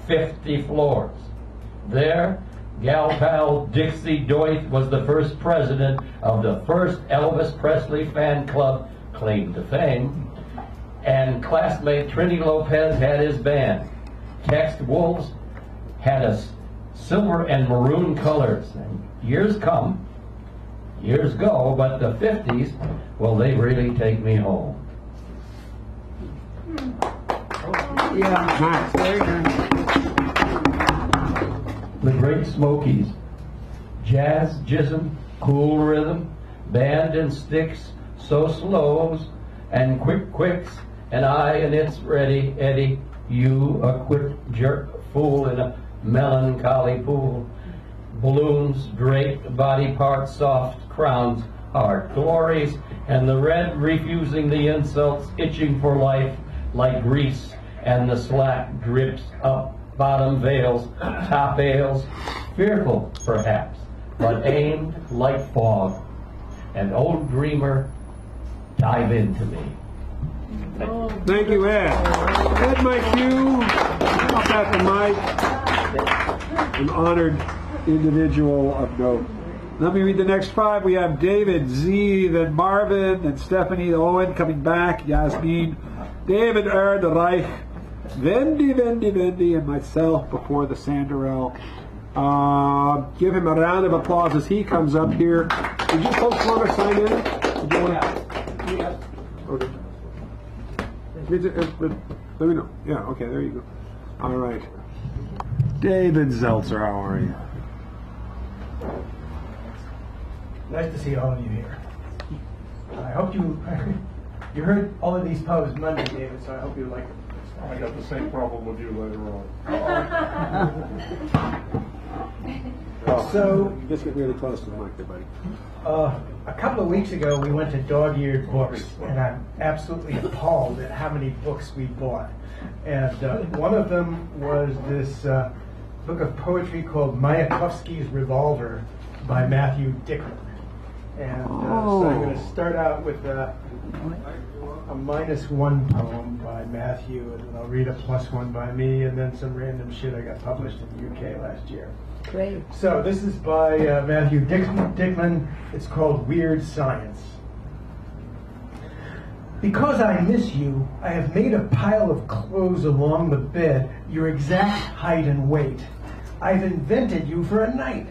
50 floors. There, gal pal Dixie Doyth was the first president of the first Elvis Presley fan club, claim to fame, and classmate Trini Lopez had his band. Tex Wolves had a silver and maroon colors. And years come, years go, but the 50s, well, they really take me home. Yeah, nice. Very nice. The Great Smokies. Jazz, jism, cool rhythm, band and sticks, so slows and quick quicks, and I and it's ready, Eddie, you a quick jerk fool in a melancholy pool. Balloons, draped, body parts, soft, crowns, heart, glories, and the red refusing the insults, itching for life like grease, and the slack drips up bottom veils, top ales, fearful perhaps, but aimed like fog. An old dreamer, dive into me. Thank you, Ed. Ed, my cue. Off at the mic. An honored individual of note. Let me read the next five. We have David, Z, then Marvin, then Stephanie, Owen coming back, Yasmin, David the Reich, Vendi, and myself before the Sanderell. Give him a round of applause as he comes up here. Did you folks want to sign in? Yeah. Okay. Let me know. Yeah, okay, there you go. All right. David Zeltzer, how are you? Nice to see all of you here. I hope you heard all of these poems Monday, David, so I hope you like it. I got the same problem with you later on. So, you just get really close to the mic there, buddy. a couple of weeks ago, we went to Dog-Eared Books, and I'm absolutely appalled at how many books we bought. And one of them was this book of poetry called Mayakovsky's Revolver by Matthew Dickman. And so I'm going to start out with a -1 poem by Matthew, and then I'll read a +1 by me, and then some random shit I got published in the UK last year. Great. So this is by Matthew Dickman. It's called Weird Science. Because I miss you, I have made a pile of clothes along the bed, your exact height and weight. I've invented you for a night.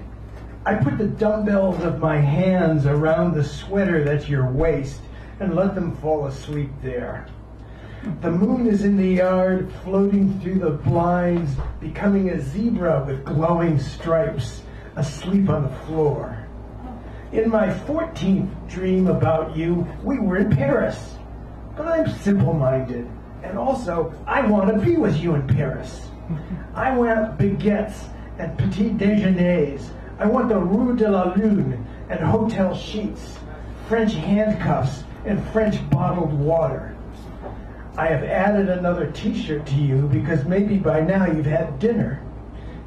I put the dumbbells of my hands around the sweater that's your waist and let them fall asleep there. The moon is in the yard, floating through the blinds, becoming a zebra with glowing stripes, asleep on the floor. In my 14th dream about you, we were in Paris. But I'm simple-minded, and also, I want to be with you in Paris. I want baguettes and petit déjeuners. I want the Rue de la Lune and hotel sheets, French handcuffs, and French bottled water. I have added another t-shirt to you because maybe by now you've had dinner.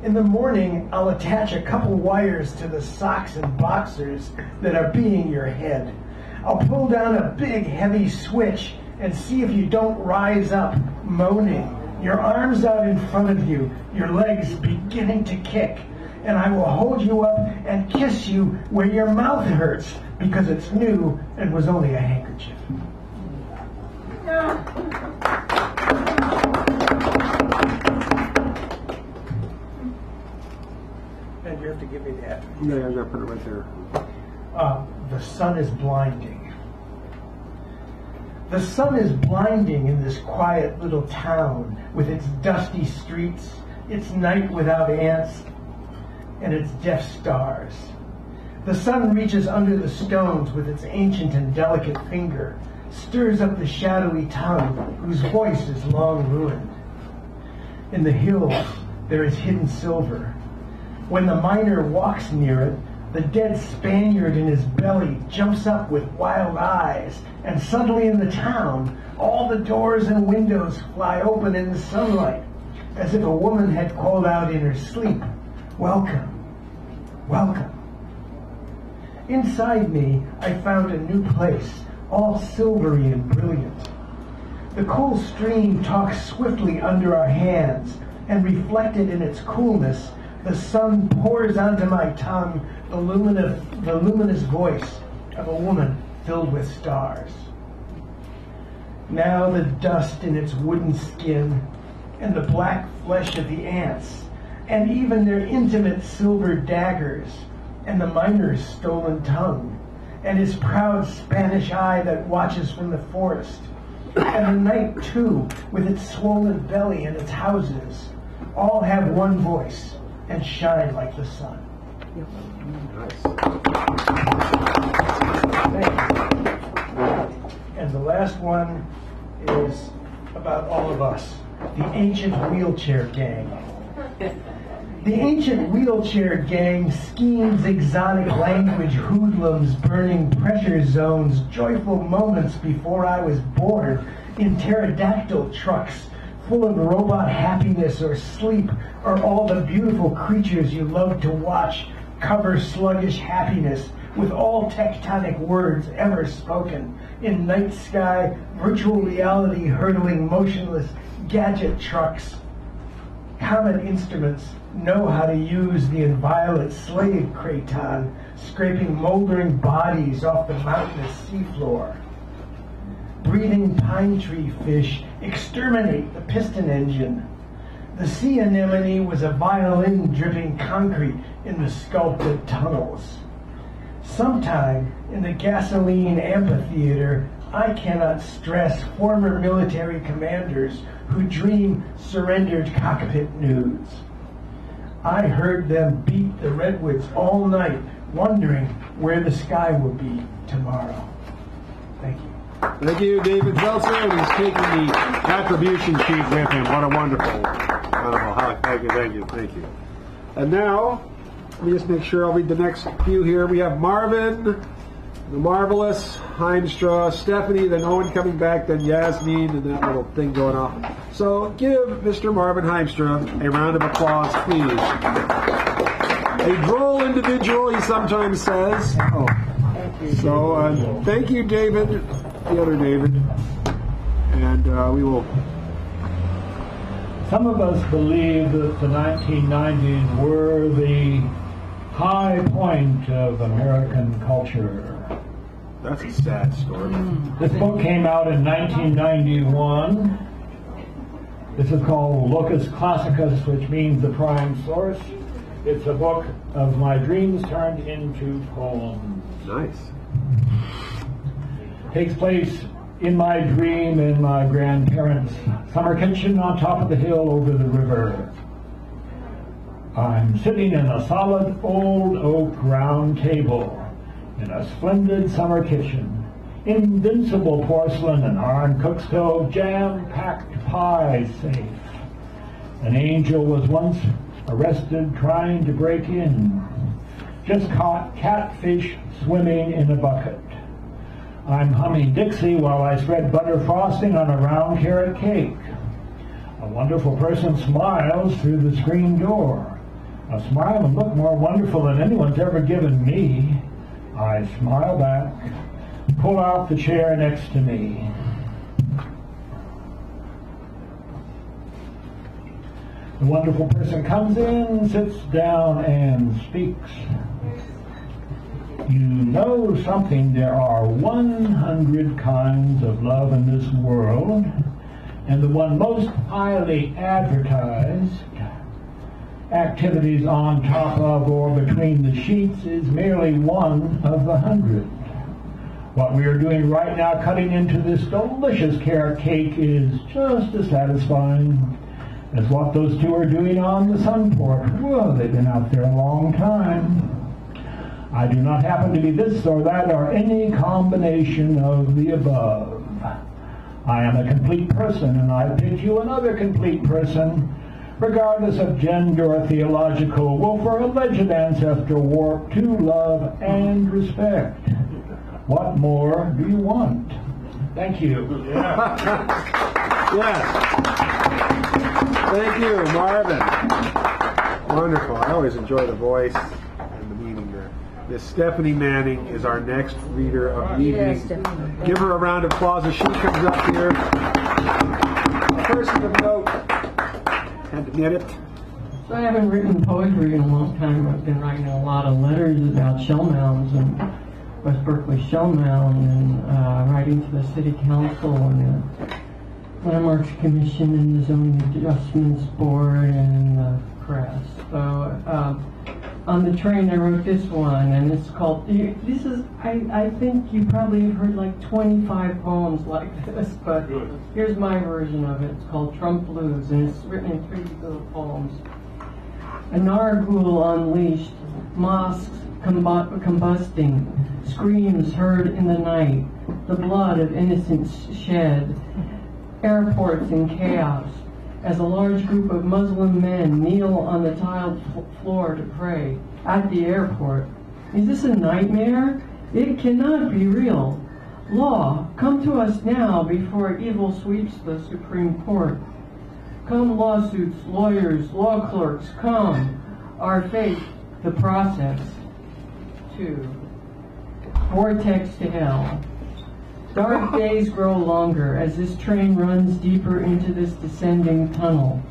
In the morning, I'll attach a couple wires to the socks and boxers that are being your head. I'll pull down a big heavy switch and see if you don't rise up, moaning, your arms out in front of you, your legs beginning to kick. And I will hold you up and kiss you where your mouth hurts because it's new and was only a handkerchief. And you have to give me that. Yeah, I'm going to put it right there. The sun is blinding. The sun is blinding in this quiet little town with its dusty streets, its night without ants, and its deaf stars. The sun reaches under the stones with its ancient and delicate finger, stirs up the shadowy tongue whose voice is long ruined. In the hills there is hidden silver. When the miner walks near it, the dead Spaniard in his belly jumps up with wild eyes, and suddenly in the town, all the doors and windows fly open in the sunlight, as if a woman had called out in her sleep, "Welcome, welcome." Inside me, I found a new place, all silvery and brilliant. The cool stream talks swiftly under our hands, and reflected in its coolness, the sun pours onto my tongue the luminous voice of a woman filled with stars. Now the dust in its wooden skin, and the black flesh of the ants, and even their intimate silver daggers, and the miner's stolen tongue, and his proud Spanish eye that watches from the forest, and the night too, with its swollen belly and its houses, all have one voice and shine like the sun. And the last one is about all of us, the ancient wheelchair gang. The ancient wheelchair gang schemes exotic language hoodlums, burning pressure zones, joyful moments before I was born, in pterodactyl trucks, full of robot happiness or sleep, or all the beautiful creatures you love to watch cover sluggish happiness with all tectonic words ever spoken, in night sky, virtual reality hurtling motionless gadget trucks. Common instruments know how to use the inviolate slave craton, scraping moldering bodies off the mountainous seafloor. Breathing pine tree fish exterminate the piston engine. The sea anemone was a violin dripping concrete in the sculpted tunnels. Sometime in the gasoline amphitheater, I cannot stress former military commanders who dream surrendered cockpit nudes. I heard them beat the redwoods all night, wondering where the sky will be tomorrow. Thank you. Thank you, David Zeltzer, and he's taking the attribution sheet with him. What a wonderful. Thank you. And now, let me just make sure I'll read the next few here. We have Marvin, the marvelous, Heimstra, Stephanie, then Owen coming back, then Yasmin, and that little thing going on. So give Mr. Marvin Heimstra a round of applause, please. A droll individual, he sometimes says. Oh. So thank you, David, the other David, and we will. Some of us believe that the 1990s were the high point of American culture. That's a sad story. This book came out in 1991. This is called Locus Classicus, which means the prime source. It's a book of my dreams turned into poems. Nice. Takes place in my dream in my grandparents' summer kitchen on top of the hill over the river. I'm sitting in a solid old oak round table in a splendid summer kitchen. Invincible porcelain and iron cook stove, jam-packed pies safe. An angel was once arrested trying to break in. Just caught catfish swimming in a bucket. I'm humming Dixie while I spread butter frosting on a round carrot cake. A wonderful person smiles through the screen door. A smile and look more wonderful than anyone's ever given me. I smile back, pull out the chair next to me. The wonderful person comes in, sits down, and speaks. You know something, there are 100 kinds of love in this world, and the one most highly advertised, activities on top of or between the sheets, is merely one of the 100. What we are doing right now, cutting into this delicious carrot cake, is just as satisfying as what those two are doing on the sunport. Whoa, they've been out there a long time. I do not happen to be this or that or any combination of the above. I am a complete person, and I pick you another complete person, regardless of gender or theological wolf or alleged ancestor warp, to love and respect. What more do you want? Thank you. Yes. Thank you, Marvin. Wonderful. I always enjoy the voice and the meaning there. Miss Stephanie Manning is our next reader of the evening. Give her a round of applause as she comes up here. A person of note admit it. So I haven't written poetry in a long time. I've been writing a lot of letters about shell mounds and West Berkeley Shell Mound, and writing to the City Council and the Landmarks Commission and the Zoning Adjustments Board and the press. So on the train I wrote this one, and it's called, I think you probably have heard like 25 poems like this, but here's my version of it. It's called Trump Blues, and it's written in 3 little poems. A narghul unleashed, mosques combusting, screams heard in the night, the blood of innocents shed, airports in chaos, as a large group of Muslim men kneel on the tiled floor to pray at the airport. Is this a nightmare? It cannot be real. Law, come to us now before evil sweeps the Supreme Court. Come lawsuits, lawyers, law clerks, come. Our faith, the process. 2. Vortex to hell. Dark days grow longer as this train runs deeper into this descending tunnel.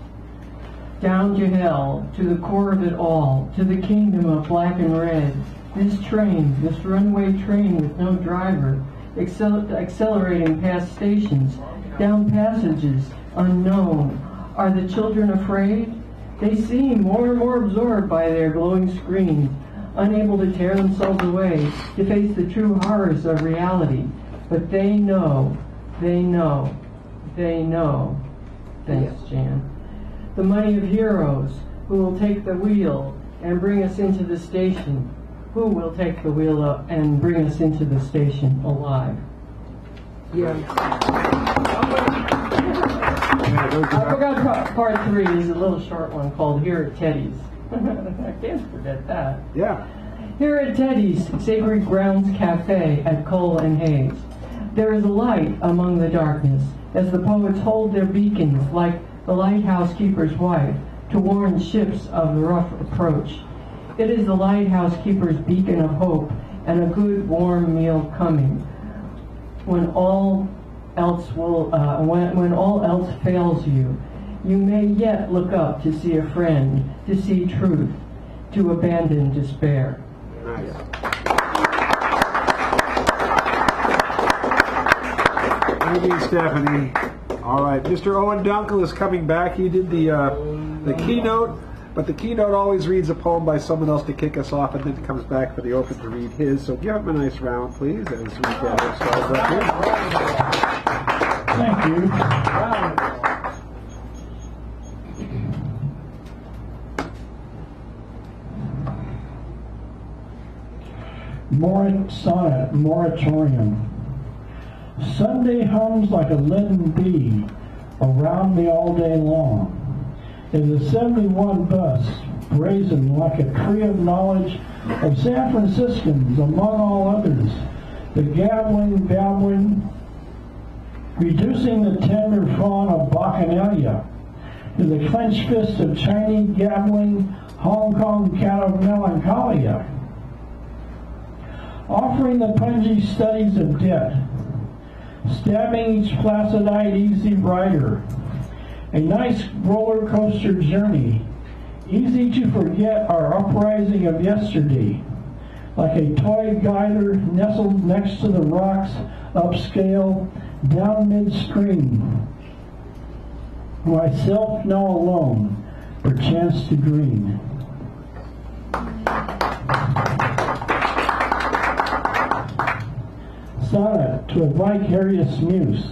Down to hell, to the core of it all, to the kingdom of black and red. This train, this runway train with no driver, accelerating past stations, down passages, unknown. Are the children afraid? They seem more and more absorbed by their glowing screens, unable to tear themselves away, to face the true horrors of reality. But they know, they know, they know. Thanks, Jan. The money of heroes who will take the wheel and bring us into the station. Who will take the wheel up and bring us into the station alive? Yeah. I forgot part 3 is a little short one called Here at Teddy's. I can't forget that. Yeah. Here at Teddy's Sacred Grounds Cafe at Cole and Hayes, there is a light among the darkness as the poets hold their beacons like the lighthouse keeper's wife to warn ships of the rough approach. It is the lighthouse keeper's beacon of hope and a good warm meal coming. When all else when all else fails you, you may yet look up to see a friend, to see truth, to abandon despair. Nice. Thank you, Stephanie. All right, Mr. Owen Dunkel is coming back. He did the keynote, but the keynote always reads a poem by someone else to kick us off, and then comes back for the open to read his. So give him a nice round, please, as we get ourselves up here. Thank you. Sonnet, Moratorium. Sunday hums like a leaden bee around me all day long. Is a 71 bus, brazen like a tree of knowledge of San Franciscans among all others, the gabbling, babbling, reducing the tender fawn of Bacchanalia to the clenched fist of Chinese gabbling Hong Kong cat of melancholia, offering the pungent studies of debt, stabbing each placid-eyed easy rider, a nice roller coaster journey, easy to forget our uprising of yesterday, like a toy guider nestled next to the rocks, upscale, down midstream, myself now alone, perchance to dream. Sonnet to a vicarious muse.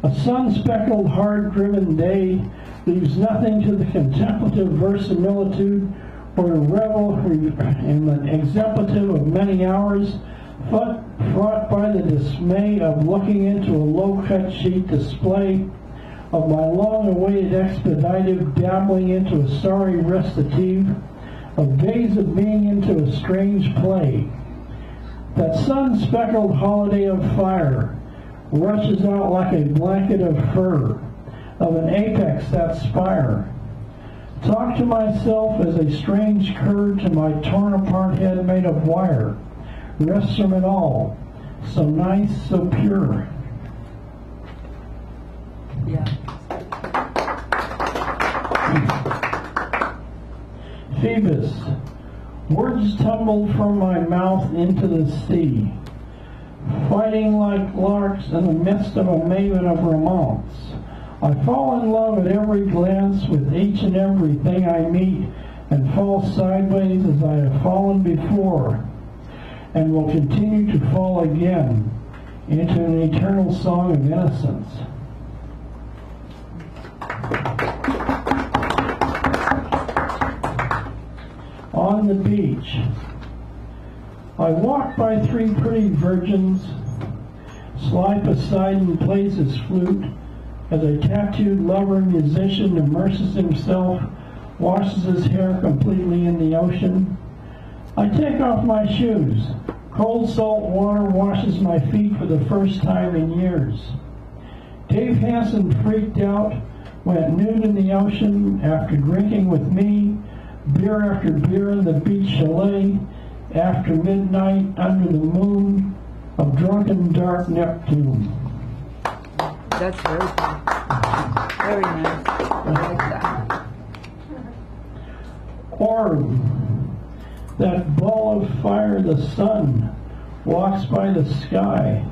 A sun-speckled, hard-driven day leaves nothing to the contemplative verisimilitude or the revel in the exemplative of many hours, fraught by the dismay of looking into a low-cut sheet display of my long-awaited expeditive dabbling into a sorry recitative, of days of being into a strange play. That sun-speckled holiday of fire rushes out like a blanket of fur, of an apex that spire. Talk to myself as a strange cur to my torn-apart head made of wire. Rest from it all, so nice, so pure. Yeah. Phoebus, words tumbled from my mouth into the sea, fighting like larks in the midst of a maven of romance. I fall in love at every glance with each and everything I meet, and fall sideways as I have fallen before, and will continue to fall again into an eternal song of innocence. On the beach, I walk by three pretty virgins. Sly Poseidon plays his flute as a tattooed lover musician immerses himself, washes his hair completely in the ocean. I take off my shoes. Cold salt water washes my feet for the first time in years. Dave Hansen freaked out, went nude in the ocean after drinking with me, beer after beer in the beach chalet, after midnight under the moon of drunken dark Neptune. That's very good. Very nice. I like that. Orb, that ball of fire, the sun, walks by the sky.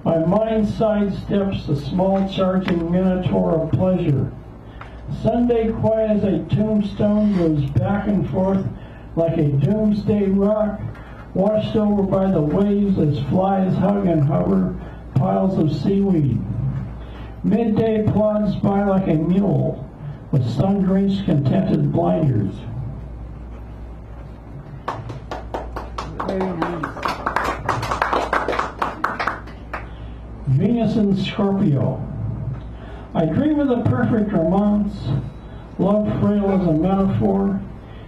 My mind sidesteps the small charging minotaur of pleasure. Sunday quiet as a tombstone goes back and forth like a doomsday rock, washed over by the waves as flies hug and hover piles of seaweed. Midday plods by like a mule with sun-drenched contented blinders. Very nice. Venus in Scorpio. I dream of the perfect romance, love frail as a metaphor,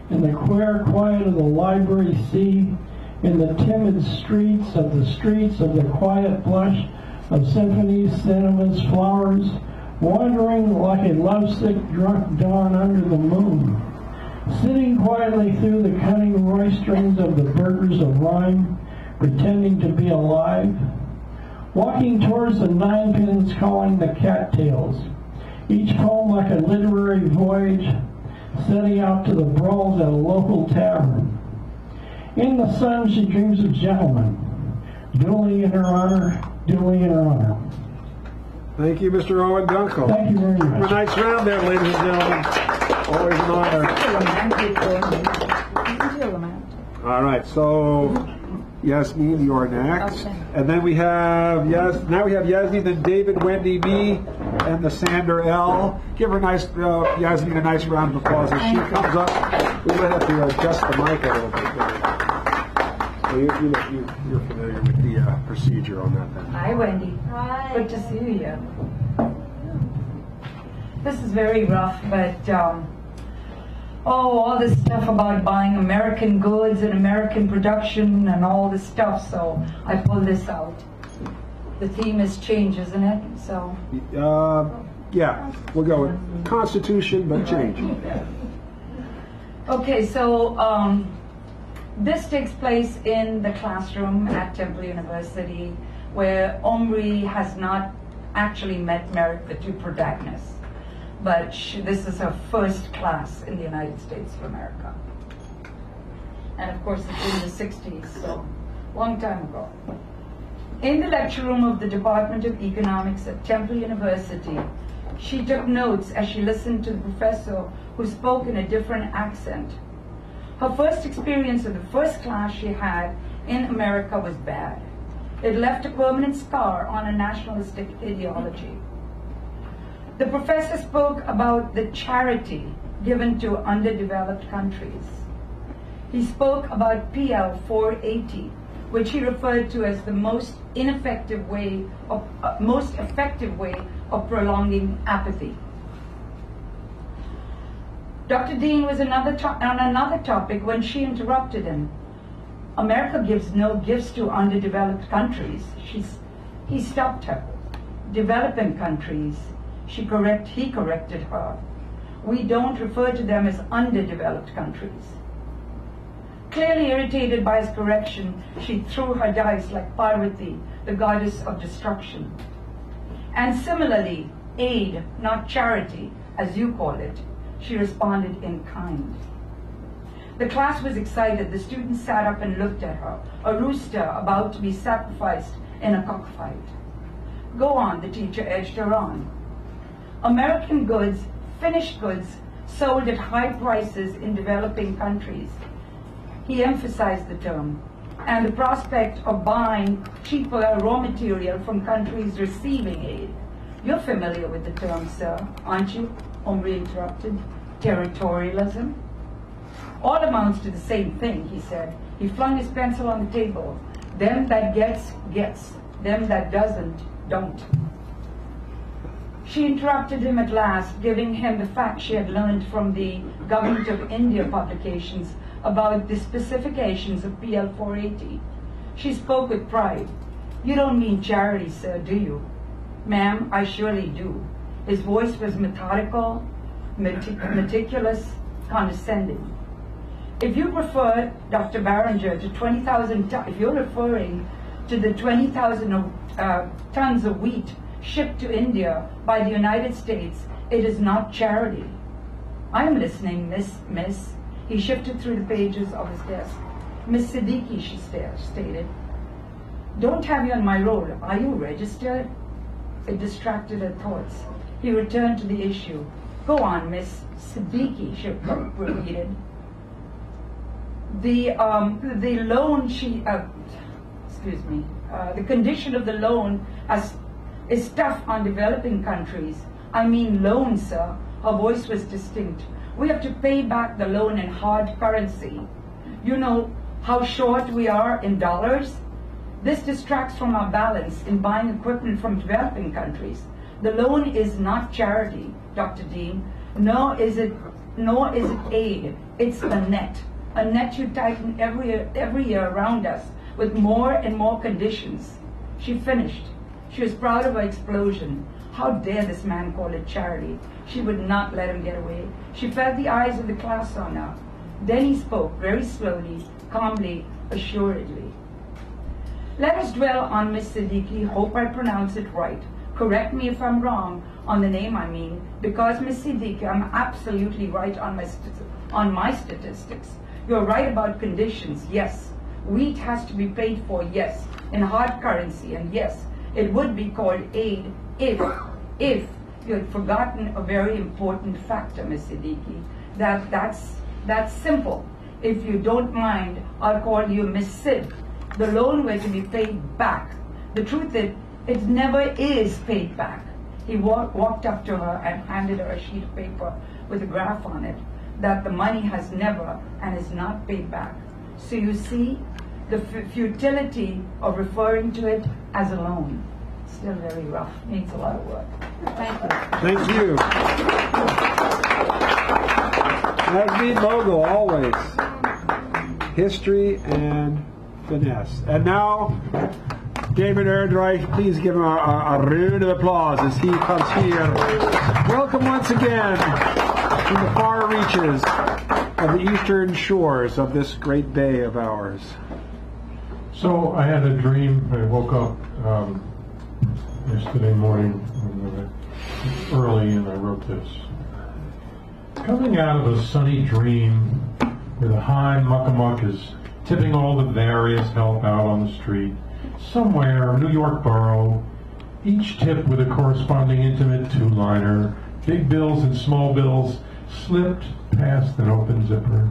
in the queer quiet of the library sea, in the timid streets of the quiet blush of symphonies, cinemas, flowers, wandering like a lovesick drunk dawn under the moon, sitting quietly through the cunning roisterings of the burgers of rhyme, pretending to be alive, walking towards the ninepins calling the cattails, each poem like a literary voyage, setting out to the brawls at a local tavern. In the sun she dreams of gentlemen, dueling in her honor, dueling in her honor. Thank you, Mr. Owen Dunkel. Thank you very much. A nice round there, ladies and gentlemen. Always an honor. All right, so Yasmin, you're next. Okay. And then we have Yasmin, then David, Wendy, me, and the Sander L. Give her a nice, Yasmin, a nice round of applause as she comes up. We might have to adjust the mic a little bit there. So you're familiar with the procedure on that then. Hi, Wendy. Hi. Good to see you here. This is very rough, but all this stuff about buying American goods and American production and all this stuff, so I pulled this out. The theme is change, isn't it? So. Yeah, we'll go with Constitution, but change. Okay, so this takes place in the classroom at Temple University, where Omri has not actually met Merrick, the two protagonists. But this is her first class in the United States of America. And of course it's in the 60s, so long time ago. In the lecture room of the Department of Economics at Temple University, she took notes as she listened to the professor who spoke in a different accent. Her first experience of the first class she had in America was bad. It left a permanent scar on a nationalistic ideology. The professor spoke about the charity given to underdeveloped countries. He spoke about PL 480, which he referred to as the most effective way of prolonging apathy. Dr. Dean was on another topic when she interrupted him. America gives no gifts to underdeveloped countries. He stopped her. Developing countries. He corrected her. We don't refer to them as underdeveloped countries. Clearly irritated by his correction, she threw her dice like Parvati, the goddess of destruction. And similarly, aid, not charity, as you call it, she responded in kind. The class was excited. The students sat up and looked at her, a rooster about to be sacrificed in a cockfight. Go on, the teacher edged her on. American goods, finished goods, sold at high prices in developing countries. He emphasized the term, and the prospect of buying cheaper raw material from countries receiving aid. You're familiar with the term, sir, aren't you? Omri interrupted. Territorialism? All amounts to the same thing, he said. He flung his pencil on the table. Them that gets, gets. Them that doesn't, don't. She interrupted him at last, giving him the facts she had learned from the Government of India publications about the specifications of PL 480. She spoke with pride. You don't mean charity, sir, do you? Ma'am, I surely do. His voice was methodical, meticulous, condescending. If you prefer, Dr. Barringer, to 20,000 tons, if you're referring to the 20,000 tons of wheat shipped to India by the United States, it is not charity. I'm listening, miss. He shifted through the pages of his desk. Miss Siddiqui, she stated. Don't have you on my roll. Are you registered? It distracted her thoughts. He returned to the issue. Go on, Miss Siddiqui, she repeated. The loan the condition of the loan is tough on developing countries. I mean loan, sir. Her voice was distinct. We have to pay back the loan in hard currency. You know how short we are in dollars? This distracts from our balance in buying equipment from developing countries. The loan is not charity, Dr. Dean, nor is it aid. It's a net you tighten every year around us with more and more conditions. She finished. She was proud of her explosion. How dare this man call it charity? She would not let him get away. She felt the eyes of the class on her. Then he spoke, very slowly, calmly, assuredly. Let us dwell on Miss Siddiqui. Hope I pronounce it right. Correct me if I'm wrong on the name, I mean, because Miss Siddiqui, I'm absolutely right on my statistics. You're right about conditions, yes. Wheat has to be paid for, yes, in hard currency, and yes, it would be called aid if you had forgotten a very important factor, Miss Siddiqui. That's simple. If you don't mind, I'll call you Miss Sid. The loan were to be paid back. The truth is, it never is paid back. He walked up to her and handed her a sheet of paper with a graph on it, that the money has never and is not paid back. So you see the futility of referring to it as a loan. Still very rough, needs a lot of work. Thank you. Thank you. Navneet Mogul, always. History and finesse. And now, David Erdreich, please give him a round of applause as he comes here. Welcome once again from the far reaches of the eastern shores of this great bay of ours. So I had a dream. I woke up yesterday morning early and I wrote this. Coming out of a sunny dream where the high muckamuck is tipping all the various help out on the street, somewhere, New York borough, each tip with a corresponding intimate two-liner, big bills and small bills slipped past an open zipper.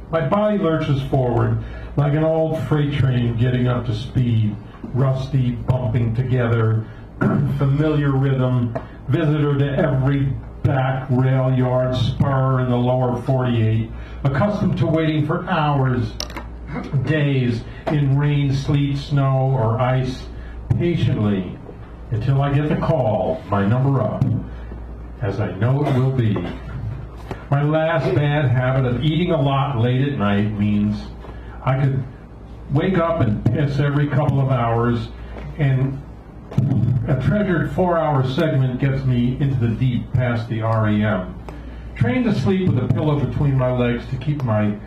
My body lurches forward like an old freight train getting up to speed, rusty, bumping together, familiar rhythm, visitor to every back rail yard spur in the lower 48, accustomed to waiting for hours, days in rain, sleet, snow, or ice, patiently until I get the call, my number up, as I know it will be. My last bad habit of eating a lot late at night means I could wake up and piss every couple of hours, and a treasured 4-hour segment gets me into the deep past the REM. Trained to sleep with a pillow between my legs to keep my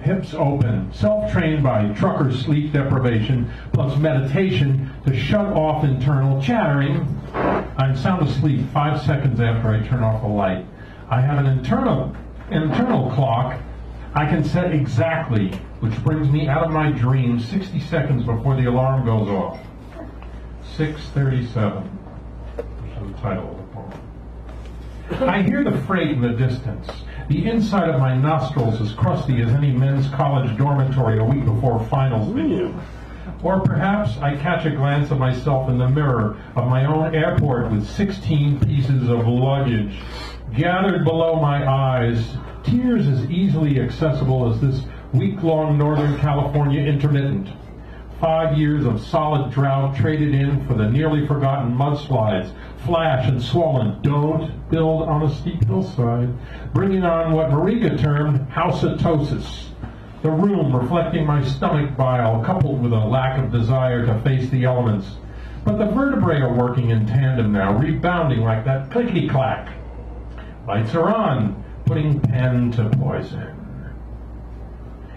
hips open, self-trained by trucker sleep deprivation plus meditation to shut off internal chattering. I'm sound asleep 5 seconds after I turn off the light. I have an internal clock I can set exactly, which brings me out of my dream 60 seconds before the alarm goes off. 6:37. That's the title of the poem. I hear the freight in the distance. The inside of my nostrils is crusty as any men's college dormitory a week before finals begin. Or perhaps I catch a glance of myself in the mirror of my own airport with 16 pieces of luggage gathered below my eyes, tears as easily accessible as this week-long Northern California intermittent. 5 years of solid drought traded in for the nearly forgotten mudslides, flash and swollen. Don't build on a steep hillside, bringing on what Marika termed housetosis. The room reflecting my stomach bile, coupled with a lack of desire to face the elements. But the vertebrae are working in tandem now, rebounding like that clickety-clack. Lights are on, putting pen to poison.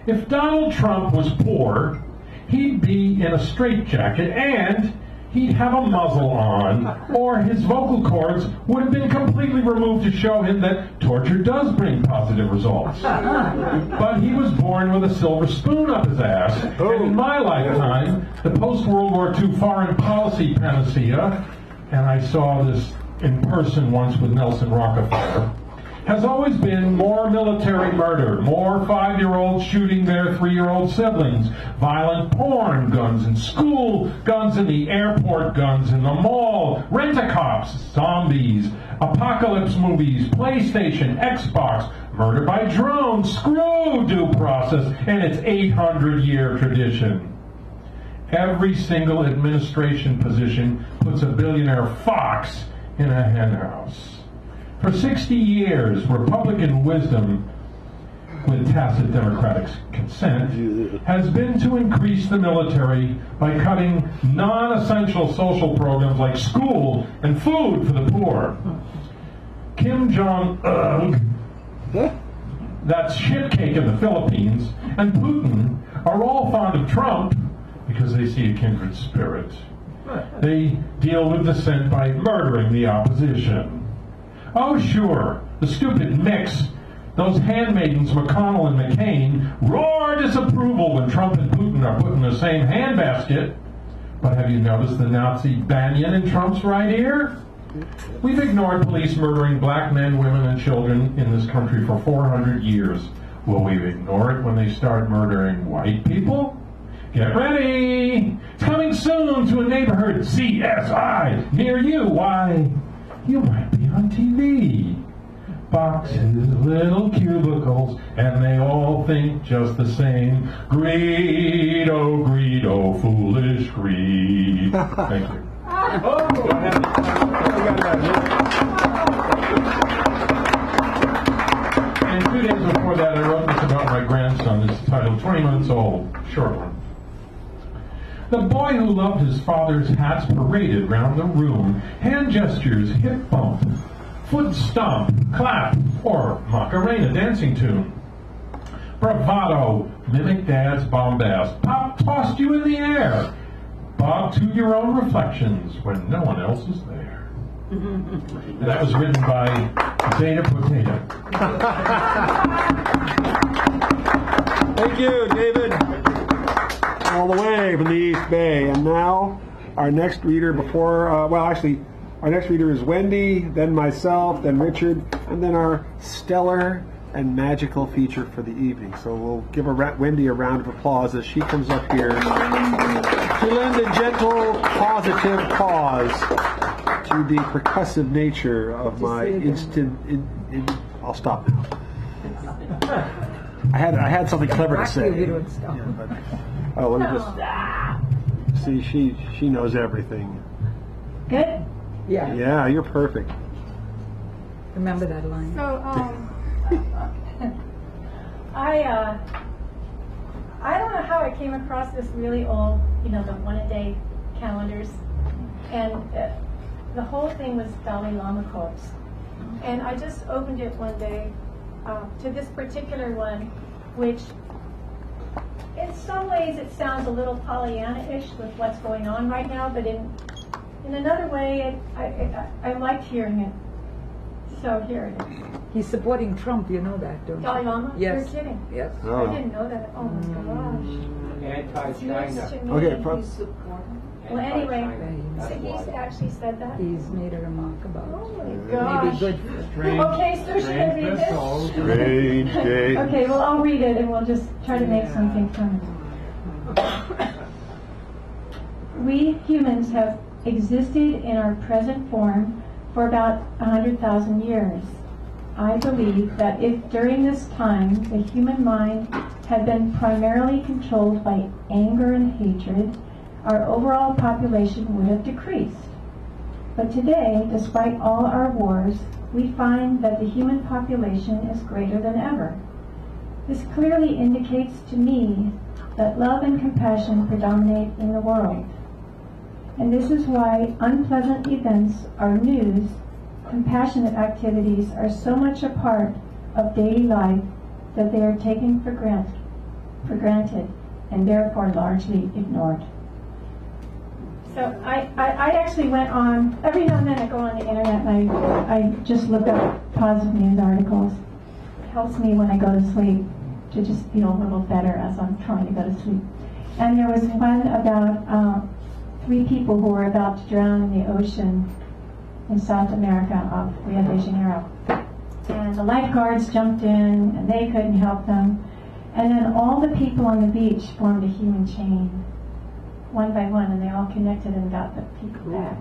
If Donald Trump was poor, he'd be in a straitjacket and he'd have a muzzle on, or his vocal cords would have been completely removed to show him that torture does bring positive results. But he was born with a silver spoon up his ass, and in my lifetime, the post-World War II foreign policy panacea, and I saw this in person once with Nelson Rockefeller, has always been more military murder, more 5-year-olds shooting their 3-year-old siblings, violent porn, guns in school, guns in the airport, guns in the mall, rent-a-cops, zombies, apocalypse movies, PlayStation, Xbox, murder by drone, screw due process, and its 800-year tradition. Every single administration position puts a billionaire fox in a henhouse. For 60 years, Republican wisdom, with tacit Democratic consent, has been to increase the military by cutting non-essential social programs like school and food for the poor. Kim Jong-un, that's shitcake in the Philippines, and Putin are all fond of Trump because they see a kindred spirit. They deal with dissent by murdering the opposition. Oh, sure, the stupid mix, those handmaidens McConnell and McCain, roar disapproval when Trump and Putin are put in the same handbasket. But have you noticed the Nazi banyan in Trump's right ear? We've ignored police murdering black men, women, and children in this country for 400 years. Will we ignore it when they start murdering white people? Get ready! It's coming soon to a neighborhood CSI near you. Why, you might be on TV. Boxes, little cubicles, and they all think just the same. Greed, oh greed, oh foolish greed. Thank you. And 2 days before that, I wrote this about my grandson. It's titled 20 Months Old, short one. The boy who loved his father's hats paraded round the room, hand gestures, hip bump, foot stomp, clap, or Macarena dancing tune. Bravado, mimic dad's bombast, pop tossed you in the air, bob to your own reflections when no one else is there. And that was written by Zeta Potato. Thank you, David. All the way from the East Bay. And now, our next reader our next reader is Wendy, then myself, then Richard, and then our stellar and magical feature for the evening. So we'll give Wendy a round of applause as she comes up here to lend a gentle, positive pause to the percussive nature of my instant... I'll stop now. I had something clever to say. Let me just see. She knows everything. Good? Yeah. Yeah, you're perfect. Remember that line. So, I don't know how I came across this really old, the one-a-day calendars, and the whole thing was Dalai Lama quotes. And I just opened it one day to this particular one, which in some ways it sounds a little Pollyanna-ish with what's going on right now, but in another way I liked hearing it. So here it is. He's supporting Trump, you know that, don't you? Dalai Lama? Yes. You're kidding. Yes. I didn't know that. Oh my gosh. It's news to me. Okay, Well, anyway, Yeah, so he's actually said that. he's made a remark about Oh my maybe gosh. good for Okay, so should I read this? Strange day. Okay, well, I'll read it and we'll just try to make something from it. We humans have existed in our present form for about 100,000 years. I believe that if during this time the human mind had been primarily controlled by anger and hatred, our overall population would have decreased. But today, despite all our wars, we find that the human population is greater than ever. This clearly indicates to me that love and compassion predominate in the world. And this is why unpleasant events are news, compassionate activities are so much a part of daily life that they are taken for granted and therefore largely ignored. So I actually went on, every now and then I go on the internet and I just look up positive news articles. It helps me when I go to sleep to just feel a little better as I'm trying to go to sleep. And there was one about 3 people who were about to drown in the ocean in South America off Rio de Janeiro. And the lifeguards jumped in and they couldn't help them. And then all the people on the beach formed a human chain, one by one, and they all connected and got the people back.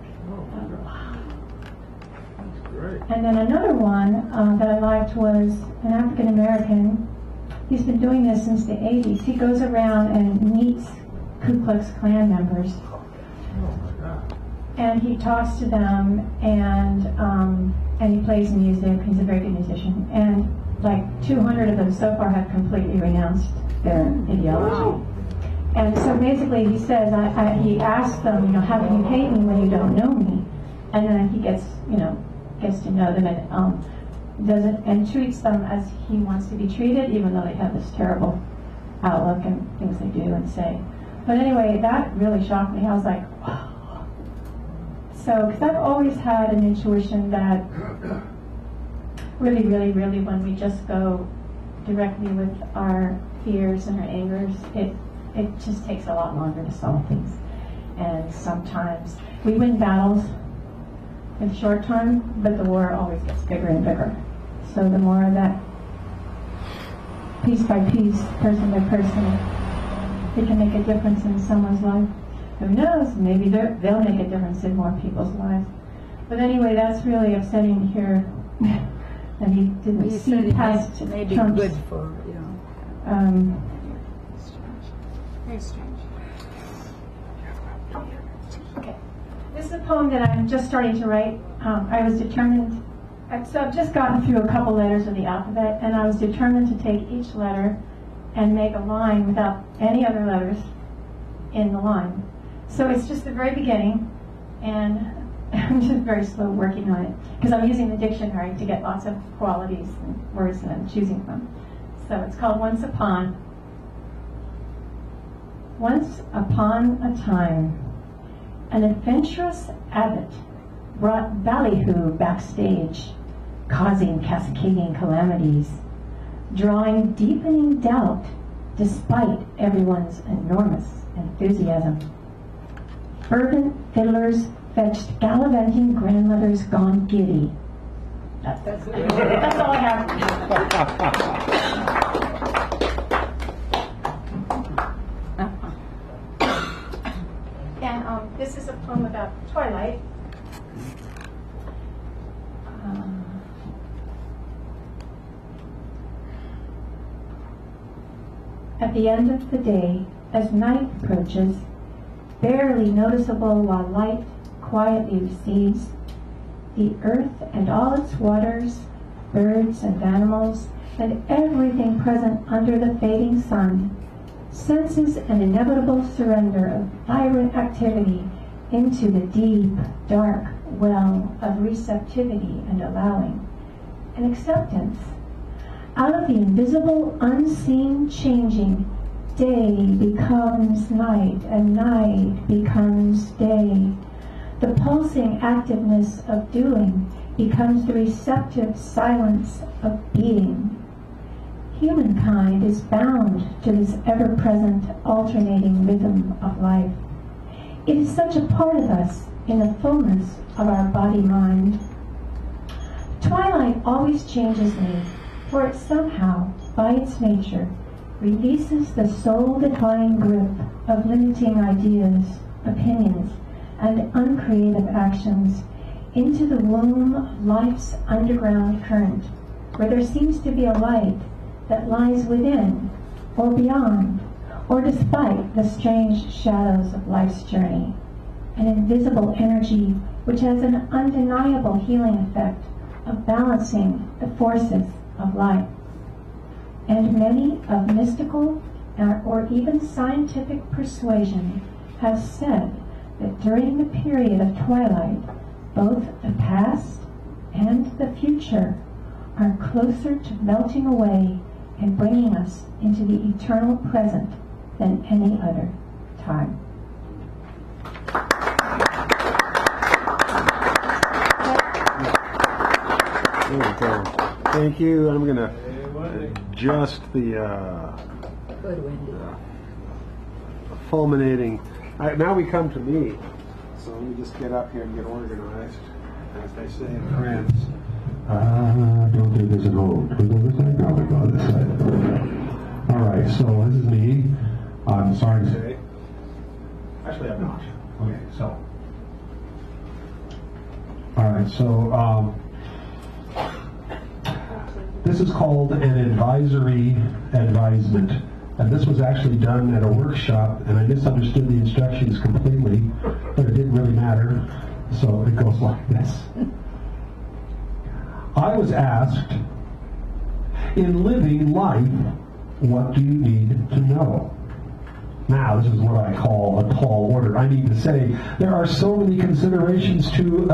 And then another one that I liked was an African American. He's been doing this since the 80s. He goes around and meets Ku Klux Klan members. And he talks to them, and he plays music. He's a very good musician. And like 200 of them so far have completely renounced their ideology. And so basically he says, he asks them, how can you hate me when you don't know me? And then he gets to know them and treats them as he wants to be treated, even though they have this terrible outlook and things they do and say. But anyway, that really shocked me. I was like, wow. So, because I've always had an intuition that really, really, really, when we just go directly with our fears and our angers, it just takes a lot longer to solve things. And sometimes we win battles in the short term, but the war always gets bigger and bigger. So the more of that, piece by piece, person by person, it can make a difference in someone's life. Who knows? Maybe they'll make a difference in more people's lives. But anyway, that's really upsetting to hear that he didn't see past maybe Trump's. good for Very strange. Okay. This is a poem that I'm just starting to write. I was determined, so I've just gotten through a couple letters of the alphabet, and I was determined to take each letter and make a line without any other letters in the line. So it's just the very beginning, and I'm just very slow working on it, because I'm using the dictionary to get lots of qualities and words that I'm choosing from. So it's called Once Upon. Once upon a time, an adventurous abbot brought ballyhoo backstage, causing cascading calamities, drawing deepening doubt despite everyone's enormous enthusiasm. Fervent fiddlers fetched gallivanting grandmothers gone giddy. That's all I have. And this is a poem about twilight. At the end of the day, as night approaches, barely noticeable while light quietly recedes, the earth and all its waters, birds and animals, and everything present under the fading sun senses an inevitable surrender of vibrant activity into the deep, dark well of receptivity and allowing, and acceptance. Out of the invisible, unseen changing, day becomes night, and night becomes day. The pulsing activeness of doing becomes the receptive silence of being. Humankind is bound to this ever-present alternating rhythm of life. It is such a part of us in the fullness of our body-mind. Twilight always changes me, for it somehow, by its nature, releases the soul-defying grip of limiting ideas, opinions, and uncreative actions into the womb of life's underground current, where there seems to be a light that lies within, or beyond, or despite the strange shadows of life's journey, an invisible energy which has an undeniable healing effect of balancing the forces of life. And many of mystical or even scientific persuasion have said that during the period of twilight, both the past and the future are closer to melting away and bringing us into the eternal present than any other time. There we go. Thank you. I'm going to adjust the fulminating. Now we come to me. So let me just get up here and get organized, as they say in France. Don't do this at home. We go this side? No, we go this side. All right, so this is me. I'm sorry to say. Actually, I'm not. Okay, so. All right, so this is called an advisory advisement. And this was actually done at a workshop, and I misunderstood the instructions completely, but it didn't really matter. So it goes like this. I was asked, in living life, what do you need to know? Now, this is what I call a tall order. I need to say, there are so many considerations to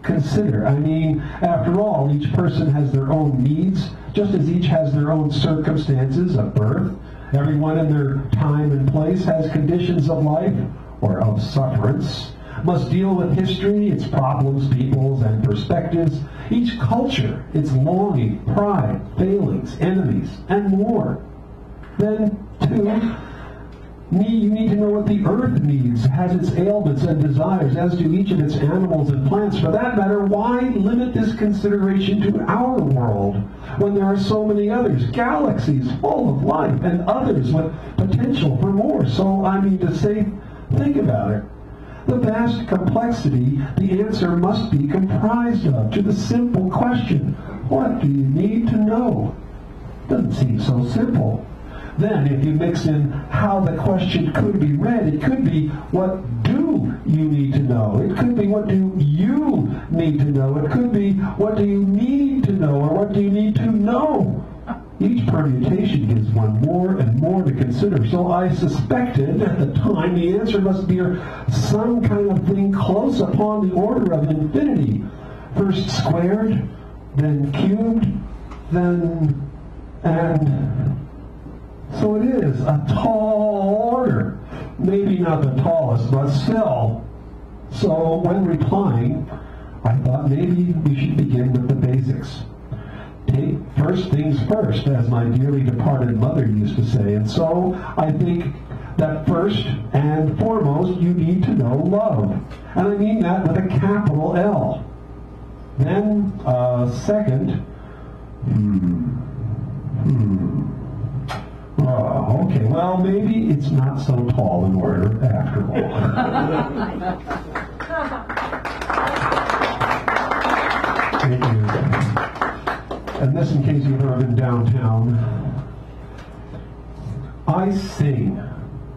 consider. I mean, after all, each person has their own needs, just as each has their own circumstances of birth. Everyone in their time and place has conditions of life, or of sufferance, must deal with history, its problems, peoples, and perspectives, each culture, its longing, pride, failings, enemies, and more. Then, too, you need to know what the earth needs, has its ailments and desires, as do each of its animals and plants. For that matter, why limit this consideration to our world when there are so many others, galaxies full of life, and others with potential for more? So, I mean to say, think about it. The vast complexity the answer must be comprised of to the simple question, what do you need to know? Doesn't seem so simple. Then, if you mix in how the question could be read, it could be, what do you need to know? It could be, what do you need to know? It could be, what do you need to know? Or what do you need to know? Each permutation gives one more and more to consider. So I suspected at the time the answer must be some kind of thing close upon the order of infinity. First squared, then cubed, then... and... so it is a tall order. Maybe not the tallest, but still. So when replying, I thought maybe we should begin with the basics. Take first things first, as my dearly departed mother used to say. And so I think that first and foremost, you need to know love. And I mean that with a capital L. Then, second, oh, okay, well, maybe it's not so tall an order after all. Thank you. And this in case you've ever been downtown. I sing.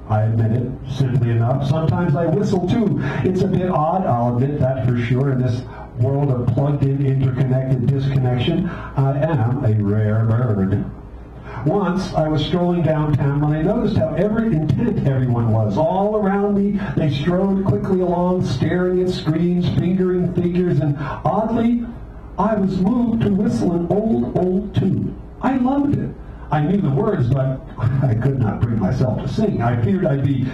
I admit it, simply enough. Sometimes I whistle too. It's a bit odd, I'll admit that for sure, in this world of plugged-in, interconnected disconnection. I am a rare bird. Once, I was strolling downtown when I noticed how intent everyone was. All around me, they strode quickly along, staring at screens, fingering figures, and oddly, I was moved to whistle an old tune. I loved it. I knew the words, but I could not bring myself to sing. I feared I'd be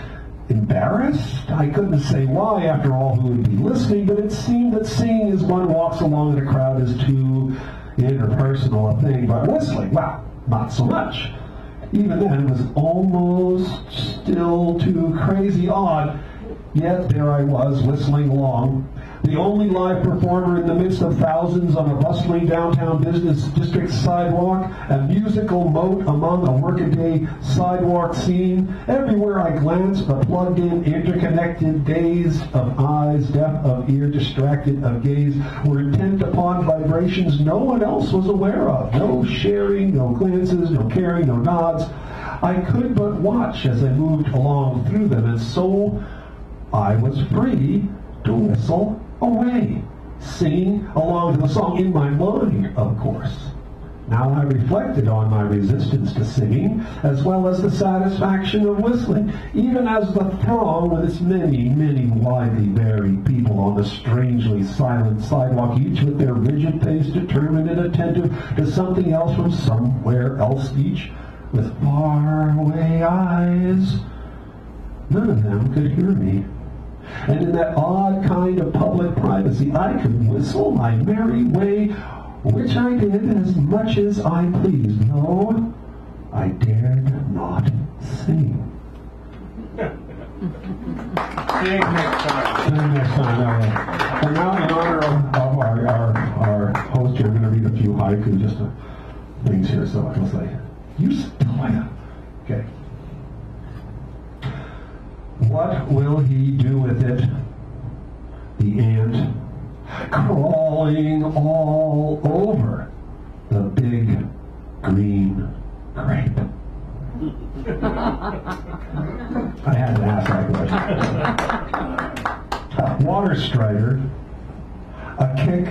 embarrassed. I couldn't say why, after all, who would be listening, but it seemed that singing as one walks along in a crowd is too interpersonal a thing, but whistling, well, not so much. Even then, it was almost still too crazy odd, yet there I was, whistling along. The only live performer in the midst of thousands on a bustling downtown business district sidewalk, a musical moat among a workaday sidewalk scene. Everywhere I glanced, a plugged-in, interconnected days of eyes, deaf of ear, distracted of gaze, were intent upon vibrations no one else was aware of. No sharing, no glances, no caring, no nods. I could but watch as I moved along through them, and so I was free to whistle away, singing along to the song in my mind, of course. Now I reflected on my resistance to singing, as well as the satisfaction of whistling, even as the throng with its many, many widely varied people on the strangely silent sidewalk, each with their rigid pace, determined and attentive to something else from somewhere else, each with faraway eyes. None of them could hear me. And in that odd kind of public privacy, I could whistle my merry way, which I did as much as I pleased, though I dared not sing. Sing next time. Sing next time, all right. And now, in honor of our host here, I'm going to read a few haiku, just things here, so I'll say, you still, okay. What will he do with it? The ant crawling all over the big green grape. I had to ask that question. Water strider, a kick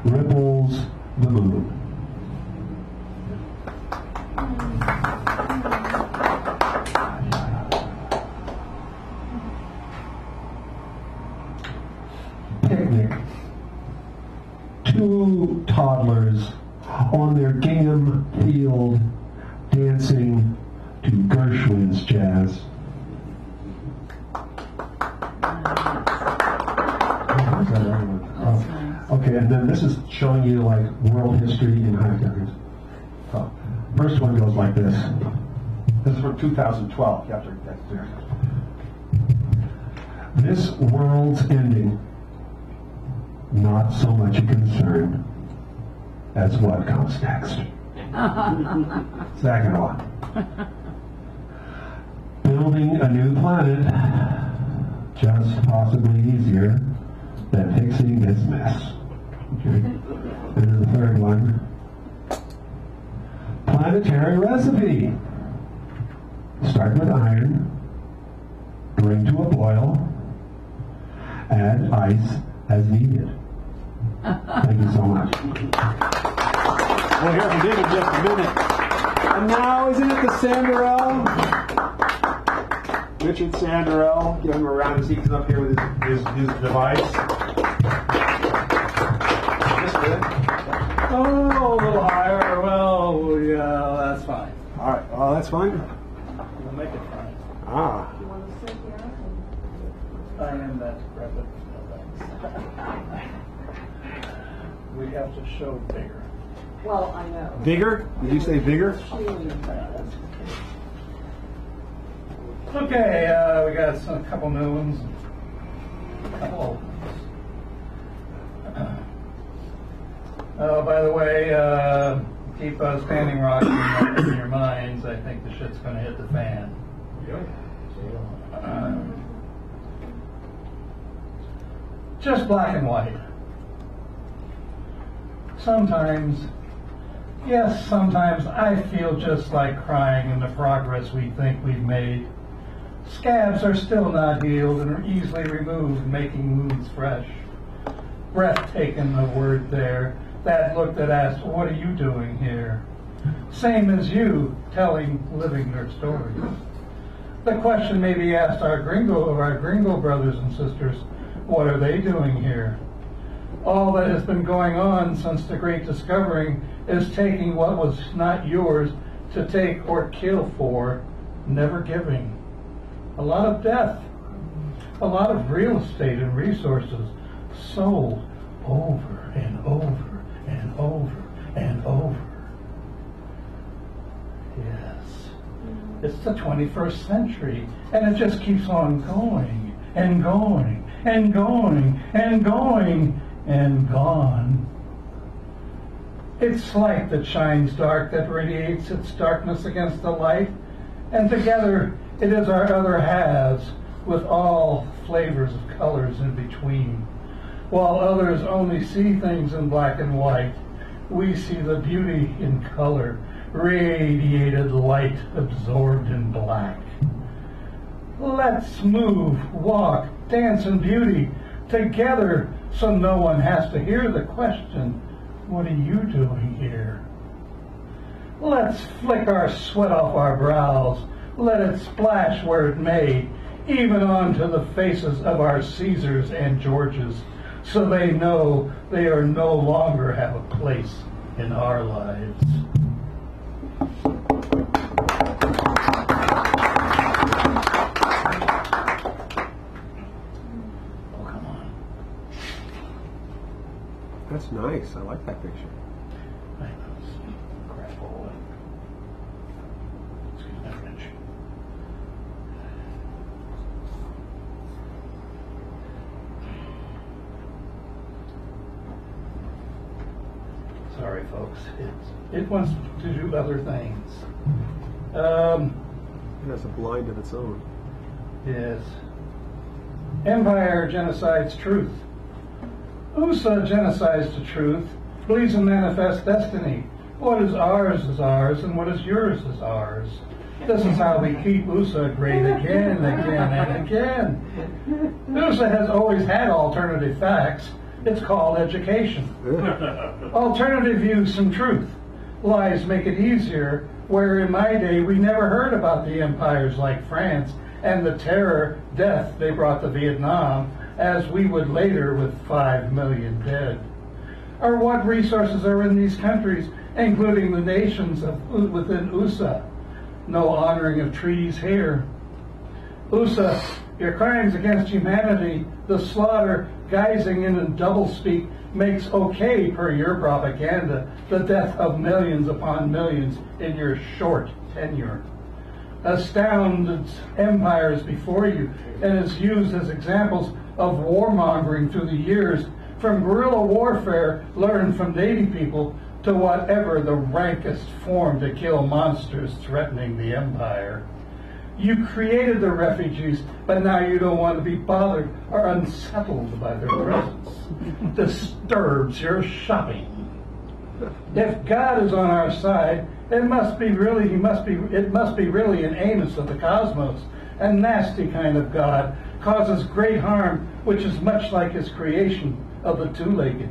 ripples the moon. Picnic. Two toddlers on their gingham field dancing to Gershwin's jazz. Okay, and then this is showing you like world history in haikus. First one goes like this. This is from 2012. You have to read that there. This world's ending, not so much a concern as what comes next. Second one. Building a new planet, just possibly easier than fixing this mess. Okay. And then the third one. Planetary recipe. Start with iron, bring to a boil, add ice as needed. Thank you so much. We'll hear from David in just a minute. And now, isn't it the Sanderell? Richard Sanderell. Give him a round as he comes up here with his device. This good? Oh, a little higher. Well, yeah, that's fine. All right. Oh, that's fine. We'll make it fine. Ah. You want to sit here? I am that decrepit. We have to show vigor. Well, I know. Vigor? Did you say vigor? Okay, we got a couple new ones. Oh, by the way, keep Standing Rock in your minds. I think the shit's going to hit the fan. Just black and white. Sometimes, yes, sometimes I feel just like crying in the progress we think we've made. Scabs are still not healed and are easily removed, making wounds fresh. Breathtaking, the word there. That look that asked, what are you doing here? Same as you, living their stories. The question may be asked our gringo brothers and sisters, what are they doing here? All that has been going on since the great discovering is taking what was not yours to take or kill for, never giving. a lot of death, a lot of real estate and resources sold over and over and over and over. Yes, it's the 21st century, and it just keeps on going and going and going and going and gone. It's light that shines dark, that radiates its darkness against the light, and together it is our other halves with all flavors of colors in between. While others only see things in black and white, we see the beauty in color, radiated light absorbed in black. Let's move, walk, dance in beauty together so no one has to hear the question, what are you doing here? Let's flick our sweat off our brows, let it splash where it may, even onto the faces of our Caesars and Georges, so they know they are no longer have a place in our lives. Oh, come on. That's nice. I like that picture. I know, crap all that. Excuse my French. Sorry, folks. It wants to do other things. It has a blind of its own. Yes. Empire genocides truth. USA genocides the truth, believes in manifest destiny. What is ours, and what is yours is ours. This is how we keep USA great again and again and again. USA has always had alternative facts. It's called education. Alternative views and truth. Lies make it easier, where in my day we never heard about the empires like France and the terror, death they brought to Vietnam, as we would later with 5 million dead. Or what resources are in these countries, including the nations within USA. No honoring of treaties here. USA, your crimes against humanity, the slaughter, guising in and doublespeak, makes okay, per your propaganda, the death of millions upon millions in your short tenure. Astounded empires before you, and is used as examples of warmongering through the years, from guerrilla warfare learned from Navy people to whatever the rankest form to kill monsters threatening the empire. You created the refugees, but now you don't want to be bothered or unsettled by their presence. Disturbs your shopping. If God is on our side, it must be really an Amos of the cosmos, a nasty kind of God, causes great harm, which is much like his creation of the two-legged.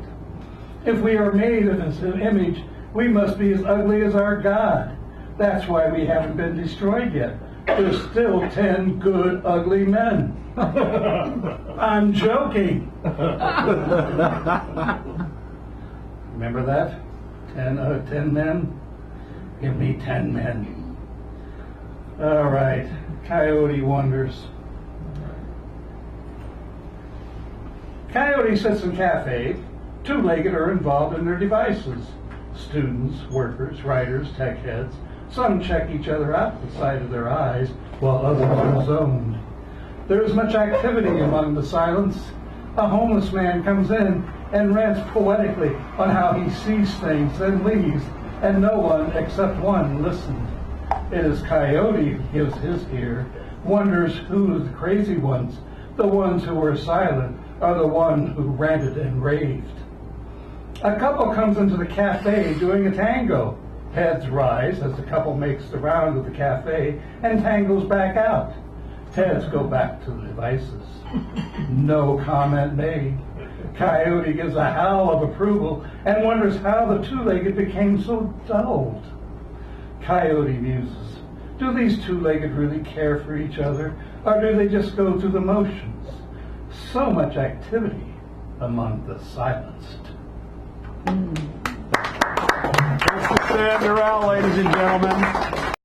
If we are made in his image, we must be as ugly as our God. That's why we haven't been destroyed yet. There's still 10 good, ugly men. I'm joking. Remember that? 10 men? Give me 10 men. All right. Coyote wonders. Coyote sits in cafe. Two-legged are involved in their devices. Students, workers, writers, tech heads. Some check each other out the side of their eyes, while others are zoned. There is much activity among the silence. A homeless man comes in and rants poetically on how he sees things, then leaves, and no one except one listened. It is Coyote who gives his ear, wonders who the crazy ones, the ones who were silent, are the one who ranted and raved. A couple comes into the cafe doing a tango. Heads rise as the couple makes the round of the cafe and tangos back out. Heads go back to the devices. No comment made. Coyote gives a howl of approval and wonders how the two-legged became so dulled. Coyote muses, do these two-legged really care for each other, or do they just go through the motions? So much activity among the silenced. That's the Sam Durrell, ladies and gentlemen.